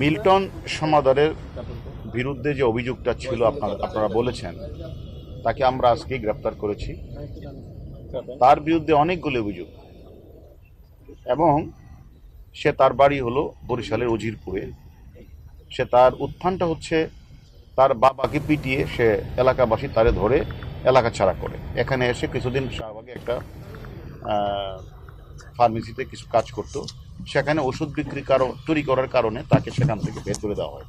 Milton সমাদরের বিরুদ্ধে যে অভিযোগটা ছিল আপনারা বলেছেন, তাকে আমরা আজকে গ্রেপ্তার করেছি। তার বিরুদ্ধে অনেকগুলো অভিযোগ, এবং সে তার বাড়ি হলো বরিশালের উজিরপুরে। সে তার উত্থানটা হচ্ছে তার বাবাকে পিটিয়ে সে এলাকাবাসী তারে ধরে এলাকা ছাড়া করে এখানে এসে কিছুদিন শাহবাগে একটা ফার্মেসিতে কিছু কাজ করত। সেখানে ওষুধ বিক্রি চুরি করার কারণে তাকে সেখান থেকে বের করে দেওয়া হয়।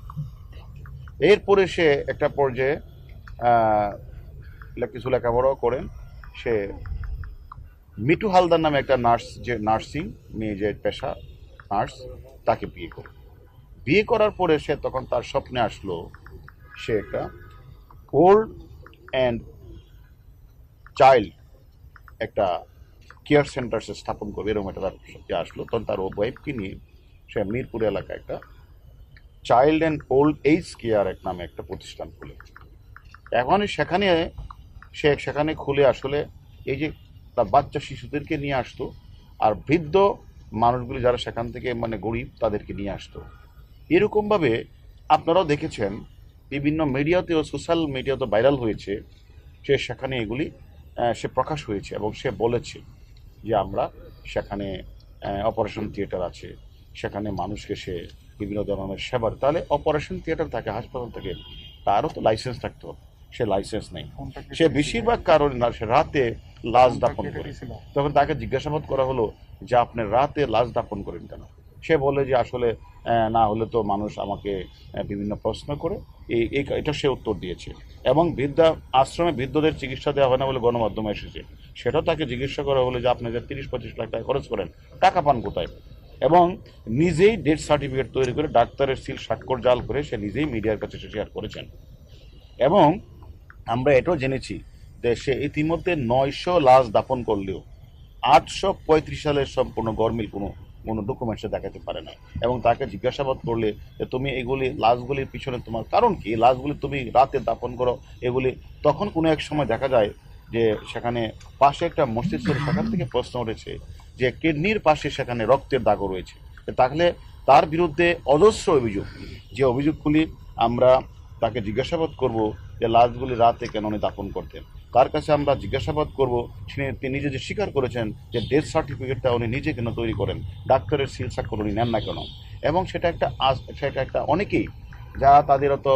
এরপরে সে একটা পর্যায়ে কিছু লেখাপড়াও করেন। সে মিটু হালদার নামে একটা নার্স, যে নার্সিং মেয়ে, যে পেশা নার্স, তাকে বিয়ে করার পরে সে তখন তার স্বপ্নে আসলো সে একটা ওল্ড অ্যান্ড চাইল্ড একটা কেয়ার সেন্টার সে স্থাপন করবে, এরকম একটা তার স্বপ্নে আসলো। তখন তার ওয়াইফকে নিয়ে সে মিরপুর এলাকায় একটা child and old age care নামে একটা প্রতিষ্ঠান খুলে। এখন সেখানে খুলে আসলে এই যে তার বাচ্চা শিশুদেরকে নিয়ে আসতো, আর বৃদ্ধ মানুষগুলি যারা সেখান থেকে মানে গরিব তাদেরকে নিয়ে আসতো। এরকমভাবে আপনারাও দেখেছেন, বিভিন্ন মিডিয়াতেও, সোশ্যাল মিডিয়াতে ভাইরাল হয়েছে। সেখানে এগুলি সে প্রকাশ হয়েছে এবং সে বলেছে যে আমরা সেখানে অপারেশন থিয়েটার আছে, সেখানে মানুষকে সে বিভিন্ন ধরনের সেবা। তাহলে অপারেশন থিয়েটার থাকে, হাসপাতাল থেকে, তারও তো লাইসেন্স থাকতে হবে। সে লাইসেন্স নেই। সে বেশিরভাগ কারণে না, সে রাতে লাশ দাপন করে। তখন তাকে জিজ্ঞাসাবাদ করা হলো যে আপনি রাতে লাশ দাপন করেন কেন? সে বলে যে আসলে না হলে তো মানুষ আমাকে বিভিন্ন প্রশ্ন করে। এটা সে উত্তর দিয়েছে। এবং আশ্রমে বৃদ্ধদের চিকিৎসা দেওয়া হয় না বলে গণমাধ্যমে এসেছে। সেটাও তাকে জিজ্ঞাসা করা হলো যে আপনি যে 30-25 লাখ টাকা খরচ করেন, টাকা পান কোথায়? এবং নিজেই ডেথ সার্টিফিকেট তৈরি করে ডাক্তারের সিল স্বাক্ষর জাল করে সে নিজেই মিডিয়ার কাছে শেয়ার করেছেন। এবং আমরা এটাও জেনেছি যে সে ইতিমধ্যে 900 লাশ দাপন করলেও 835 সালের সম্পূর্ণ গরমিল কোনো ডকুমেন্টসে দেখাতে পারে না। এবং তাকে জিজ্ঞাসাবাদ করলে যে তুমি এগুলি লাশগুলির পিছনে তোমার কারণ কি, লাশগুলি তুমি রাতে দাপন করো এগুলি, তখন কোনো এক সময় দেখা যায় যে সেখানে পাশে একটা মসজিদ ছিল, সেখান থেকে প্রশ্ন উঠেছে যে কিডনির পাশে সেখানে রক্তের দাগও রয়েছে। তাহলে তার বিরুদ্ধে অজস্র অভিযোগ, যে অভিযোগগুলি আমরা তাকে জিজ্ঞাসাবাদ করব যে লাশগুলি রাতে কেন উনি দাপন করতেন। তার কাছে আমরা জিজ্ঞাসাবাদ করব, তিনি নিজে যে স্বীকার করেছেন যে ডেথ সার্টিফিকেটটা উনি নিজে কেন তৈরি করেন, ডাক্তারের সিল স্বাক্ষর উনি নেন না কেন। এবং সেটা একটা অনেকেই যারা তাদের অত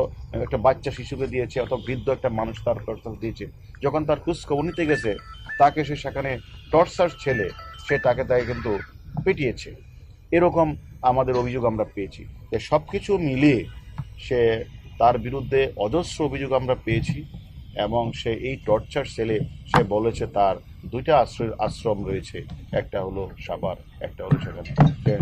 একটা বাচ্চা শিশুকে দিয়েছে, অত বৃদ্ধ একটা মানুষ তার দিয়েছে, যখন তার খোঁজখবর নিতে গেছে তাকে সে সেখানে টর্চার ছেলে সে তাকে কিন্তু পিটিয়েছে। এরকম আমাদের অভিযোগ আমরা পেয়েছি। যে সব কিছু মিলিয়ে সে তার বিরুদ্ধে অজস্র অভিযোগ আমরা পেয়েছি। এবং সে এই টর্চার সেলে সে বলেছে তার দুইটা আশ্রম রয়েছে, একটা হলো সাভার, একটা হলো সেখানে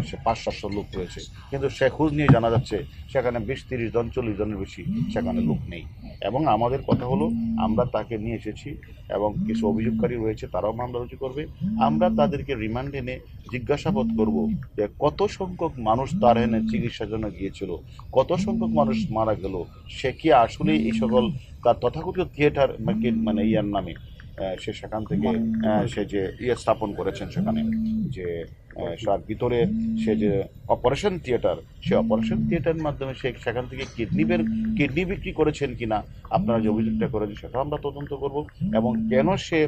সে 500-700 লোক রয়েছে। কিন্তু সে খোঁজ নিয়ে জানা যাচ্ছে সেখানে 20-30 জন 40 জনের বেশি সেখানে লোক নেই। এবং আমাদের কথা হলো আমরা তাকে নিয়ে এসেছি এবং কিছু অভিযোগকারী রয়েছে, তারাও মামলা রুজু করবে। আমরা তাদেরকে রিমান্ডে এনে জিজ্ঞাসাবাদ করব যে কত সংখ্যক মানুষ তার এনে চিকিৎসার জন্য গিয়েছিল, কত সংখ্যক মানুষ মারা গেল, সে কি আসলে এই সকল তার তথাকথিত থিয়েটার মানে ইয়ার নামে সে সেখান থেকে সে যে স্থাপন করেছেন সেখানে, যে তার ভিতরে সে যে অপারেশন থিয়েটার, সে অপারেশন থিয়েটারের মাধ্যমে সে সেখান থেকে কিডনি বিক্রি করেছেন কিনা আপনারা যে অভিযোগটা করেছেন সেটা আমরা তদন্ত করব। এবং কেন সে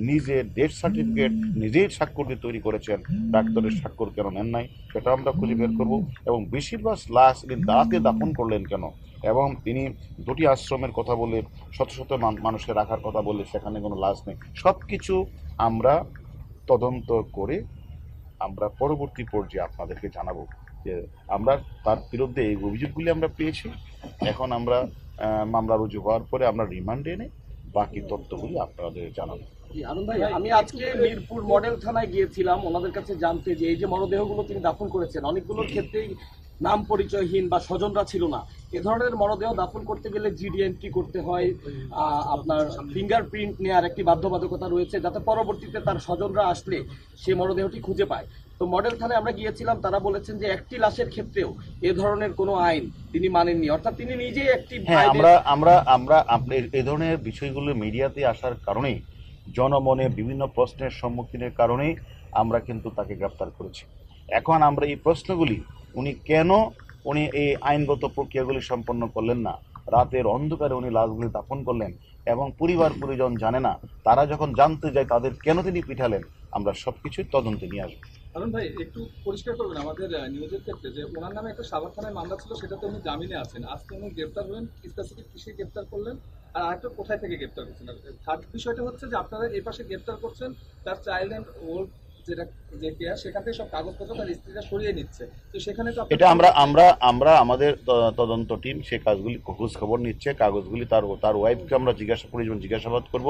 নিজে ডেথ সার্টিফিকেট নিজেই স্বাক্ষর দিয়ে তৈরি করেছেন, ডাক্তারের স্বাক্ষর কেন নেন নাই, সেটা আমরা খুঁজে বের করব। এবং বেশিরভাগ লাশ দাঁড়াতে দাপন করলেন কেন, এবং তিনি দুটি আশ্রমের কথা বলে শত শত মানুষকে রাখার কথা বলে সেখানে কোনো লাশ নেই, সব কিছু আমরা তদন্ত করে আমরা পরবর্তী পর্যায়ে আপনাদেরকে জানাবো যে আমরা তার বিরুদ্ধে এই অভিযোগগুলি আমরা পেয়েছি। এখন আমরা মামলা রুজু হওয়ার পরে আমরা রিমান্ডে এনে বাকি তথ্যগুলি আপনাদের জানাবো। আনন্দ ভাই, আমি আজকে মিরপুর মডেল থানায় গিয়েছিলাম ওনাদের কাছে জানতে যে এই যে মরদেহগুলো তিনি দাফন করেছেন, অনেকগুলোর ক্ষেত্রেই নাম পরিচয়হীন বা স্বজনরা ছিল না। এ ধরনের মরদেহ দাফন করতে গেলে জিডি এন্ট্রি করতে হয়, আপনার ফিঙ্গারপ্রিন্ট নেওয়ার একটি বাধ্যবাধকতা রয়েছে, যাতে পরবর্তীতে তার স্বজনরা আসলে সে মরদেহটি খুঁজে পায়। তো মডেল থানায় আমরা গিয়েছিলাম, তারা বলেছেন যে একটি লাশের ক্ষেত্রেও এ ধরনের কোনো আইন তিনি মানেননি, অর্থাৎ তিনি নিজেই একটি আমরা এই ধরনের বিষয়গুলো মিডিয়াতে আসার কারণেই, জনমনে বিভিন্ন প্রশ্নের সম্মুখীনের কারণেই আমরা কিন্তু তাকে গ্রেপ্তার করেছি। এখন আমরা এই প্রশ্নগুলি উনি কেন উনি এই আইনগত প্রক্রিয়াগুলি সম্পন্ন করলেন না, রাতের অন্ধকারে উনি লাশগুলি দাফন করলেন এবং পরিবার পরিজন জানে না, তারা যখন জানতে যায় তাদের কেন তিনি পিঠালেন, আমরা সবকিছু তদন্তে নিয়ে আসবো। কারণ ভাই একটু পরিষ্কার করবেন আমাদের নিউজের ক্ষেত্রে যে ওনার নামে একটা সাভার থানায় মামলা ছিল, সেটাতে উনি জামিনে আছেন, আজকে উনি গ্রেপ্তার হলেন, স্পেসিফিক কিসে গ্রেপ্তার করলেন আর আরেকটা কোথায় থেকে গ্রেপ্তার করছেন? থার্ড বিষয়টা হচ্ছে যে আপনারা এই পাশে গ্রেপ্তার করছেন তার চাইল্ড অ্যান্ড ওল্ড যেটা যে কেয়ার, সেখান থেকে সব কাগজপত্র তার স্ত্রীরা সরিয়ে নিচ্ছে, তো সেখানে তো এটা আমরা আমরা আমরা আমাদের তদন্ত টিম সে কাজগুলি খোঁজ খবর নিচ্ছে, কাগজগুলি তার ওয়াইফকে আমরা জিজ্ঞাসাবাদ করব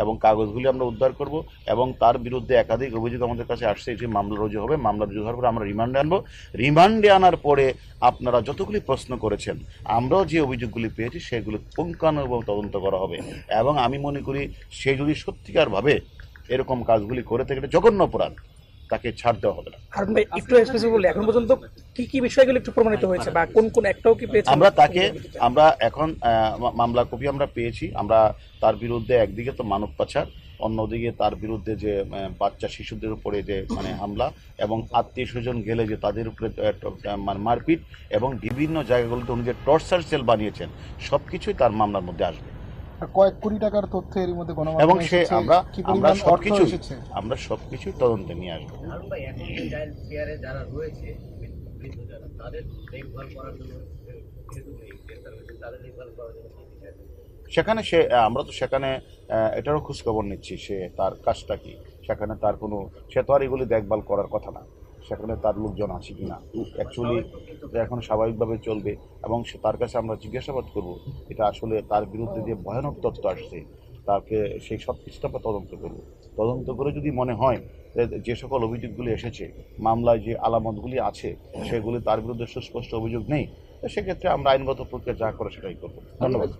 এবং কাগজগুলি আমরা উদ্ধার করব এবং তার বিরুদ্ধে একাধিক অভিযোগ আমাদের কাছে আসছে, এটি মামলা রুজু হবে, মামলা রুজু হওয়ার পরে আমরা রিমান্ডে আনবো, রিমান্ডে আনার পরে আপনারা যতগুলি প্রশ্ন করেছেন আমরাও যে অভিযোগগুলি পেয়েছি সেগুলো পুঙ্খানুপুঙ্খ তদন্ত করা হবে এবং আমি মনে করি সে যদি সত্যিকারভাবে এরকম কাজগুলি করে থাকে এটা জঘন্য অপরাধ, তাকে ছাড় দেওয়া হবে না। আর ভাই একটু স্পেসিফিক বললে এখন পর্যন্ত কি কি বিষয়গুলো একটু প্রমাণিত হয়েছে বা কোন কোন একটাও কি পেয়েছেন? আমরা এখন মামলা কপি আমরা পেয়েছি, আমরা তার বিরুদ্ধে একদিকে তো মানব পাচার, অন্যদিকে তার বিরুদ্ধে যে বাচ্চা শিশুদের উপরে যে হামলা এবং আত্মীয় স্বজন গেলে যে তাদের উপরে মারপিট এবং বিভিন্ন জায়গাগুলোতে উনি যে টর্চার সেল বানিয়েছেন সবকিছুই তার মামলার মধ্যে আসবে। কয়েক কোটি টাকার তথ্য এর মধ্যে এবং গণমাধ্যমে সে এসেছে। আমরা কি আমরা পরিমাণ অর্থ সবকিছু এসেছে? আমরা সবকিছু তদন্তে নিয়ে আসবো। হারুন ভাই, এখন চাইল্ড কেয়ারে যারা রয়েছে, বৃদ্ধ যারা, তাদের দেখভাল করার জন্য যেহেতু গ্রেপ্তার হয়েছে, তাদের দেখভাল করার জন্য কি বিষয়? সেখানে আমরা তো সেখানে এটারও খোঁজখবর নিচ্ছি, সে তার কাজটা কি, সেখানে তার কোনো, সে তো আর এগুলি দেখভাল করার কথা না, সেখানে তার লোকজন আছে কি না, অ্যাকচুয়ালি এখন স্বাভাবিকভাবে চলবে এবং সে তার কাছে আমরা জিজ্ঞাসাবাদ করব এটা আসলে তার বিরুদ্ধে যে ভয়ানক তথ্য আসছে তাকে সেই সব কিছুটা আমরা তদন্ত করব, তদন্ত করে যদি মনে হয় যে সকল অভিযোগগুলি এসেছে মামলায় যে আলামতগুলি আছে সেগুলি তার বিরুদ্ধে সুস্পষ্ট অভিযোগ নেই, সেক্ষেত্রে আমরা আইনগত প্রক্রিয়া যা করে সেটাই করবো। ধন্যবাদ।